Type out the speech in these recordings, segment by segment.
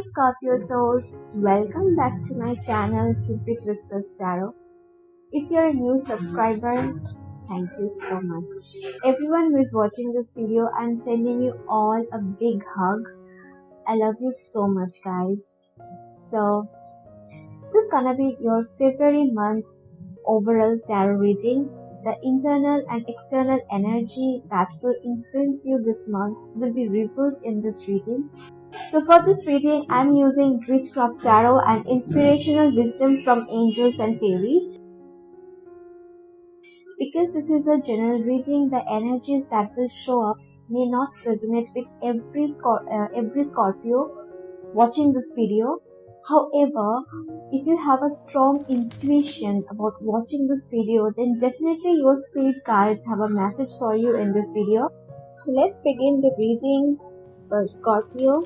Scorpio souls, welcome back to my channel Cupid Whispers Tarot. If you're a new subscriber, thank you so much. Everyone who is watching this video, I'm sending you all a big hug. I love you so much, guys. So, this is gonna be your February month overall tarot reading. The internal and external energy that will influence you this month will be revealed in this reading. So for this reading, I'm using Witchcraft Tarot and inspirational wisdom from angels and fairies. Because this is a general reading, the energies that will show up may not resonate with every Scorpio watching this video. However, if you have a strong intuition about watching this video, then definitely your spirit guides have a message for you in this video. So let's begin the reading for Scorpio.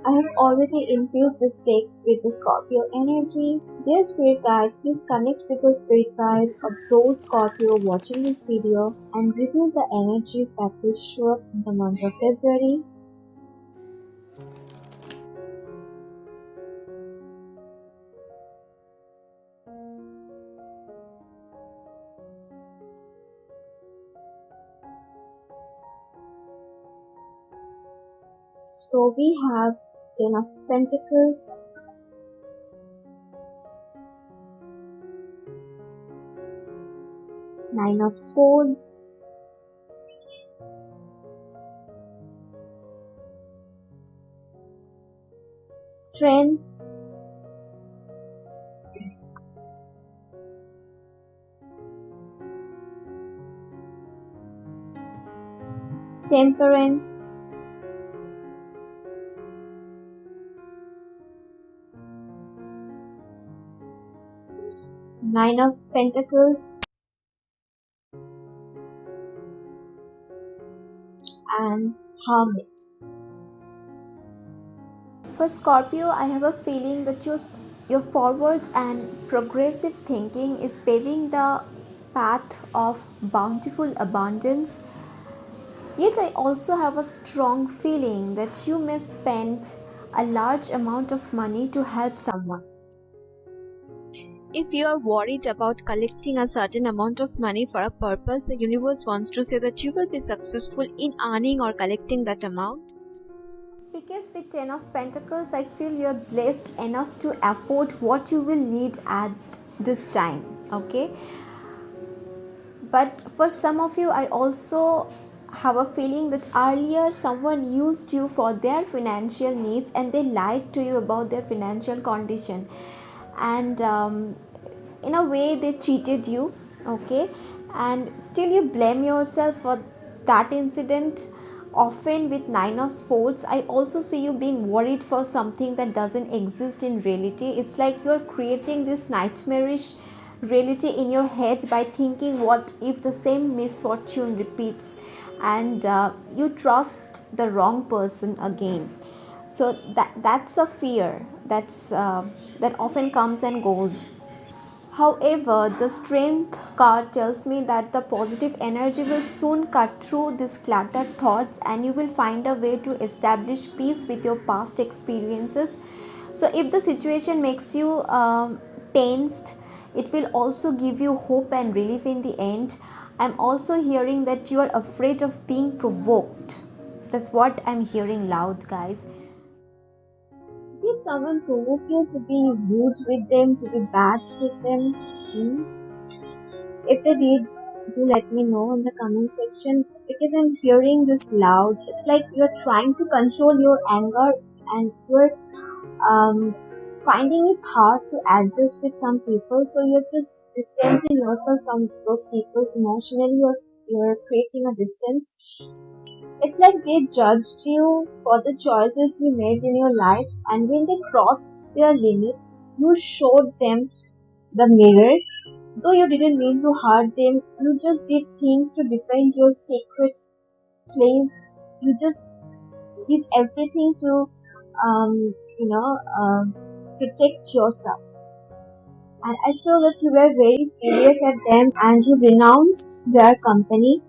I have already infused this text with the Scorpio energy. Dear Spirit Guide, please connect with the Spirit Guides of those Scorpio watching this video and reveal the energies that will show up in the month of February. So we have Ten of Pentacles, Nine of Swords, Strength, Temperance, Nine of Pentacles, and Hermit. For Scorpio, I have a feeling that your forward and progressive thinking is paving the path of bountiful abundance. Yet I also have a strong feeling that you may spend a large amount of money to help someone. If you are worried about collecting a certain amount of money for a purpose, the universe wants to say that you will be successful in earning or collecting that amount. Because with Ten of Pentacles, I feel you're blessed enough to afford what you will need at this time, okay? But for some of you, I also have a feeling that earlier someone used you for their financial needs and they lied to you about their financial condition. And in a way they cheated you, okay, and still you blame yourself for that incident. Often with Nine of Swords, I also see you being worried for something that doesn't exist in reality. It's like you're creating this nightmarish reality in your head by thinking, what if the same misfortune repeats, and you trust the wrong person again. So that's a fear that often comes and goes. However, the Strength card tells me that the positive energy will soon cut through these cluttered thoughts and you will find a way to establish peace with your past experiences. So if the situation makes you tensed, it will also give you hope and relief in the end. I'm also hearing that you are afraid of being provoked. That's what I'm hearing loud, guys. Did someone provoke you to be rude with them, to be bad with them? If they did, do let me know in the comment section, because I'm hearing this loud. It's like you're trying to control your anger and you're finding it hard to adjust with some people. So you're just distancing yourself from those people emotionally, or you're creating a distance. It's like they judged you for the choices you made in your life, and when they crossed their limits, you showed them the mirror. Though you didn't mean to hurt them, you just did things to defend your sacred place. You just did everything to, protect yourself. And I feel that you were very furious at them and you renounced their company.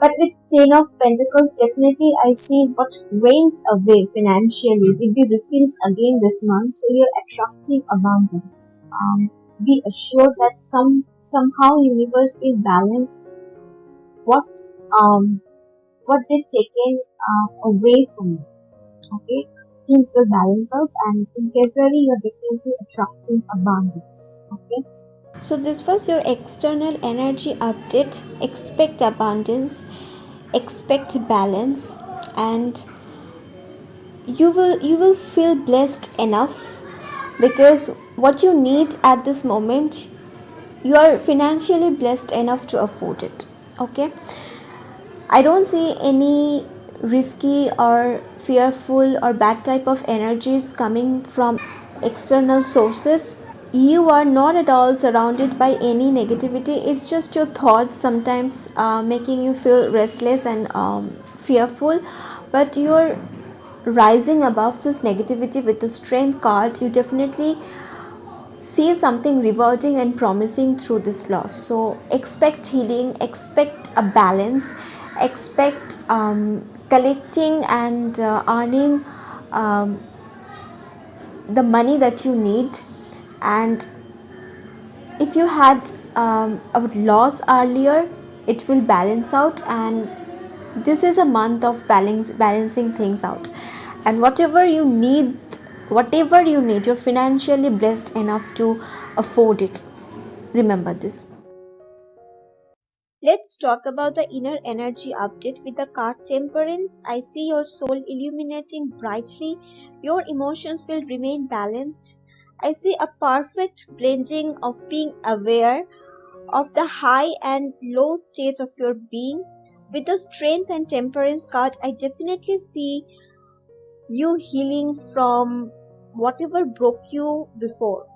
But with Ten of Pentacles, definitely I see what wanes away financially will be refilled again this month. So you're attracting abundance. Be assured that somehow universe will balance what um what they've taken away from you. Okay, things will balance out, and in February you're definitely attracting abundance. Okay. So this was your external energy update. Expect abundance, expect balance, and you will feel blessed enough, because what you need at this moment, you are financially blessed enough to afford it. Okay, I don't see any risky or fearful or bad type of energies coming from external sources. You are not at all surrounded by any negativity. It's just your thoughts sometimes making you feel restless and fearful, but you're rising above this negativity with the strength card. You definitely see something rewarding and promising through this loss. So expect healing, expect a balance, expect collecting and earning um, the money that you need. And if you had a loss earlier, it will balance out, and this is a month of balancing things out. And whatever you need, you're financially blessed enough to afford it. Remember this. Let's talk about the inner energy update with the card Temperance. I see your soul illuminating brightly. Your emotions will remain balanced. I see a perfect blending of being aware of the high and low state of your being. With the Strength and Temperance card, I definitely see you healing from whatever broke you before.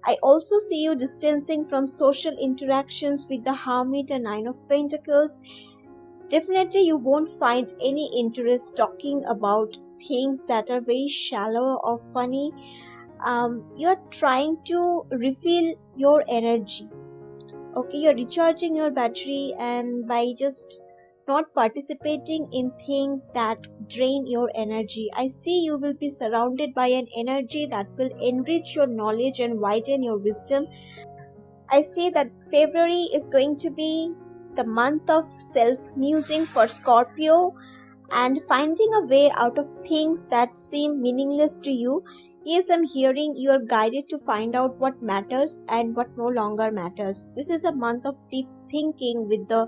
I also see you distancing from social interactions with the Hermit and Nine of Pentacles. Definitely, you won't find any interest talking about things that are very shallow or funny. You're trying to refill your energy. Okay, you're recharging your battery, and by just not participating in things that drain your energy, I see you will be surrounded by an energy that will enrich your knowledge and widen your wisdom. I see that February is going to be the month of self musing for Scorpio and finding a way out of things that seem meaningless to you. Yes, I'm hearing you are guided to find out what matters and what no longer matters. This is a month of deep thinking with the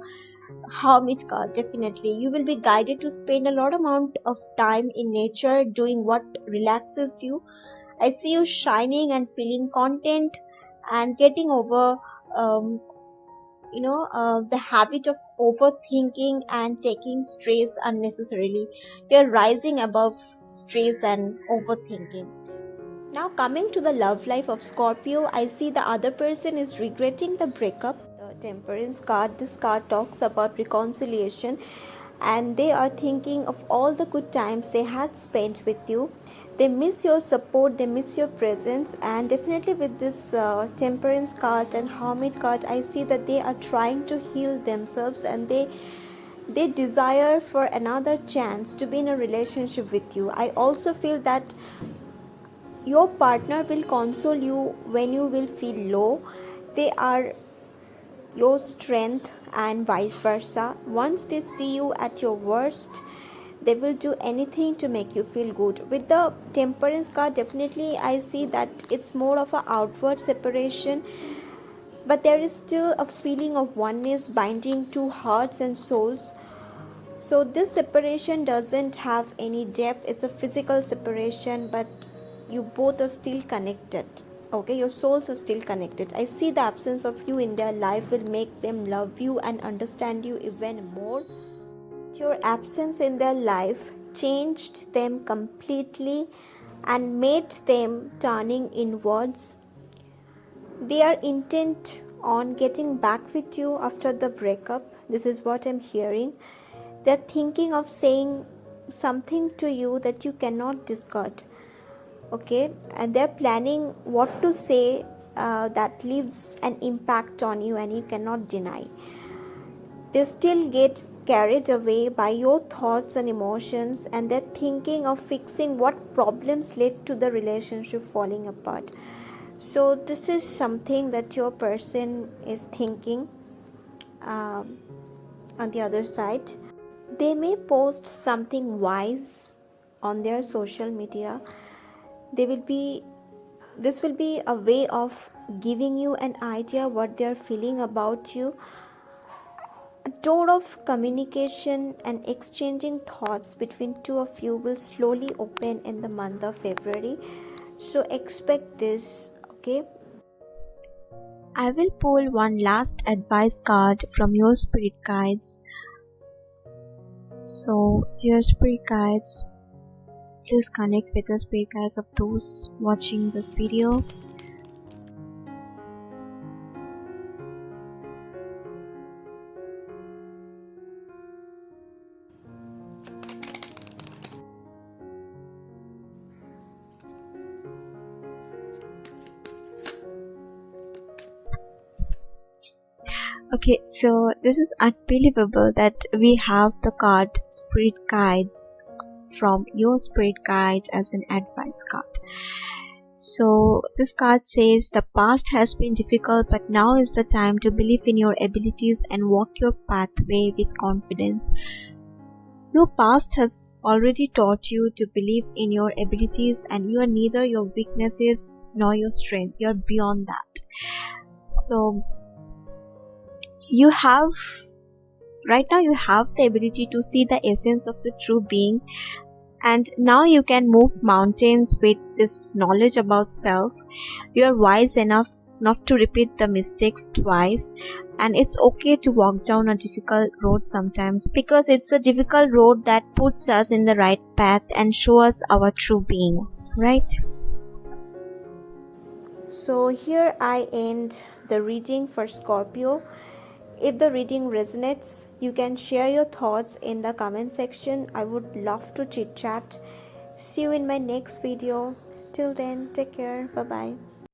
Hermit card. Definitely, you will be guided to spend a lot amount of time in nature doing what relaxes you. I see you shining and feeling content and getting over um, the habit of overthinking and taking stress unnecessarily. You're rising above stress and overthinking. Now, coming to the love life of Scorpio, I see the other person is regretting the breakup. The Temperance card, this card talks about reconciliation, and they are thinking of all the good times they had spent with you. They miss your support, they miss your presence, and definitely with this Temperance card and Hermit card, I see that they are trying to heal themselves, and they desire for another chance to be in a relationship with you. I also feel that your partner will console you when you will feel low. They are your strength and vice versa. Once they see you at your worst, they will do anything to make you feel good. With the Temperance card, definitely I see that it's more of an outward separation, but there is still a feeling of oneness binding two hearts and souls. So this separation doesn't have any depth. It's a physical separation, but you both are still connected. Okay, your souls are still connected. I see the absence of you in their life will make them love you and understand you even more. Your absence in their life changed them completely and made them turning inwards. They are intent on getting back with you after the breakup. This is what I'm hearing. They're thinking of saying something to you that you cannot discard. Okay, and they're planning what to say that leaves an impact on you and you cannot deny. They still get carried away by your thoughts and emotions, and they're thinking of fixing what problems led to the relationship falling apart. So this is something that your person is thinking. On the other side, they may post something wise on their social media. This will be a way of giving you an idea what they are feeling about you. A door of communication and exchanging thoughts between two of you will slowly open in the month of February. So expect this, okay? I will pull one last advice card from your spirit guides. So, dear spirit guides, please connect with the spirit guides of those watching this video. Okay, so this is unbelievable that we have the card spirit guides from your spirit guide as an advice card. So this card says the past has been difficult, but now is the time to believe in your abilities and walk your pathway with confidence. Your past has already taught you to believe in your abilities, and you are neither your weaknesses nor your strength. You are beyond that. So you have right now you have the ability to see the essence of the true being, and now you can move mountains with this knowledge about self. You are wise enough not to repeat the mistakes twice, and it's okay to walk down a difficult road sometimes, because it's the difficult road that puts us in the right path and shows us our true being, right? So here I end the reading for Scorpio. If the reading resonates, you can share your thoughts in the comment section. I would love to chit chat. See you in my next video. Till then, take care. Bye bye.